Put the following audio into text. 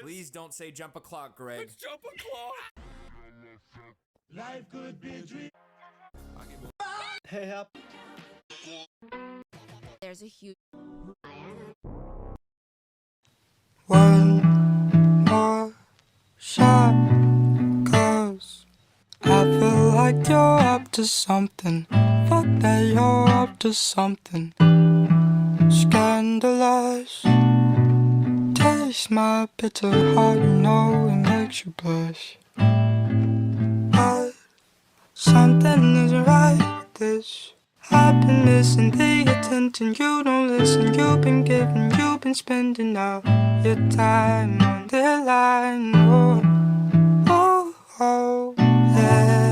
Please don't say jump a clock, Greg. Let's jump a clock. Life could be a dream. Hey, up. There's a huge One more shot, 'cause I feel like you're up to something. Fuck that, you're up to something scandalous. Taste my bitter heart, you know it makes you blush. But something isn't right with this. I've been missing the attention, you don't listen. You've been giving, you've been spending all your time on the line. Oh, oh, oh, yeah.